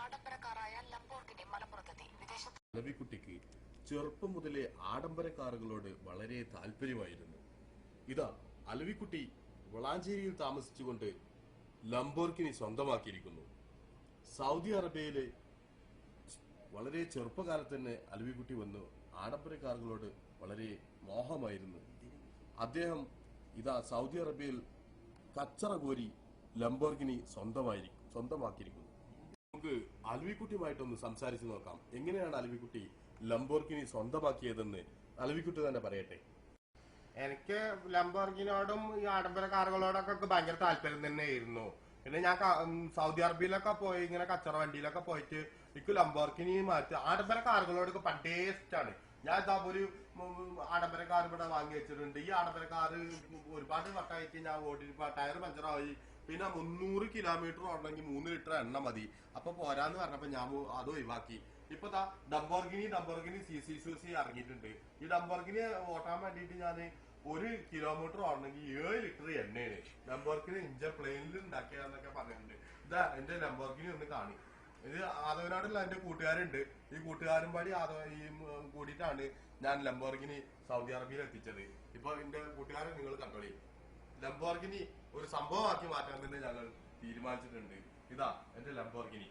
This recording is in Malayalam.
ആഡംബര കാറായ ലംബോർഗിനി മലപ്പുറത്തെത്തി. വിദേശത്ത് അലവിക്കുട്ടിക്ക് ചെറുപ്പം മുതലേ ആഡംബര കാറുകളോട് വളരെ താല്പര്യമായിരുന്നു. ഇതാ അലവിക്കുട്ടി വളാഞ്ചേരിയിൽ താമസിച്ചുകൊണ്ട് ലംബോർഗിനി സ്വന്തമാക്കിയിരിക്കുന്നു. സൗദി അറേബ്യയിലെ വളരെ ചെറുപ്പകാലത്ത് തന്നെ അലവിക്കുട്ടി വന്നു ആഡംബര കാറുകളോട് വളരെ മോഹമായിരുന്നു. അദ്ദേഹം ഇതാ സൗദി അറേബ്യയിൽ കച്ചറ കോരി ലംബോർഗിനി സ്വന്തമാക്കിയിരിക്കുന്നു. നമുക്ക് അലവിക്കുട്ടിയുമായിട്ടൊന്ന് സംസാരിച്ചു നോക്കാം. എങ്ങനെയാണ് അലവിക്കുട്ടി ലംബോർഗിനി സ്വന്തമാക്കിയതെന്ന് അലവിക്കുട്ടി തന്നെ പറയട്ടെ. എനിക്ക് ലംബോർഗിനോടും ഈ ആഡംബര കാറുകളോടൊക്കെ ഭയങ്കര താല്പര്യം തന്നെയായിരുന്നു. പിന്നെ ഞാൻ സൗദി അറേബ്യയിലൊക്കെ പോയി ഇങ്ങനെ കച്ചറ വണ്ടിയിലൊക്കെ പോയിട്ട് എനിക്ക് ലംബോർഗിനി മാറ്റി ആഡംബര കാറുകളോടൊക്കെ പണ്ടേ ഇഷ്ടമാണ്. ഞാൻ ഇതാ ഒരു ആഡംബര കാർ ഇവിടെ വാങ്ങി വെച്ചിട്ടുണ്ട്. ഈ ആഡംബര കാറ് ഒരുപാട് വട്ടമായിട്ട് ഞാൻ ഓടി ടയർ പഞ്ചറായി. പിന്നെ 300 കിലോമീറ്റർ ഓടണമെങ്കിൽ 3 ലിറ്റർ എണ്ണ മതി. അപ്പൊ പോരാന്ന് പറഞ്ഞപ്പോ ഞാൻ അത് ഒഴിവാക്കി. ഇപ്പൊ ലംബോർഗിനി CC ഇറങ്ങിയിട്ടുണ്ട്. ഈ ലംബോർഗിനി ഓട്ടാൻ വേണ്ടിയിട്ട് ഞാൻ 1 കിലോമീറ്റർ ഓടണമെങ്കിൽ 7 ലിറ്റർ എണ്ണയാണ്. ലംബോർഗിനി ഇഞ്ചൻ പ്ലെയിനിൽ ഉണ്ടാക്കിയാന്നൊക്കെ പറഞ്ഞിട്ടുണ്ട്. ഇതാ എന്റെ ലംബോർഗിനി ഒന്ന് കാണി. ഇത് ആദവനാടുള്ള എന്റെ കൂട്ടുകാരുണ്ട്. ഈ കൂട്ടുകാരും പാടി കൂടിയിട്ടാണ് ഞാൻ ലംബോർഗിനി സൗദി അറേബ്യയിൽ എത്തിച്ചത്. ഇപ്പൊ എന്റെ കൂട്ടുകാരെ നിങ്ങൾ കണ്ടോളി. ലംബോർഗിനി ഒരു സംഭവമാക്കി മാറ്റാൻ തന്നെ ഞങ്ങൾ തീരുമാനിച്ചിട്ടുണ്ട്. ഇതാ എന്റെ ലംബോർഗിനി.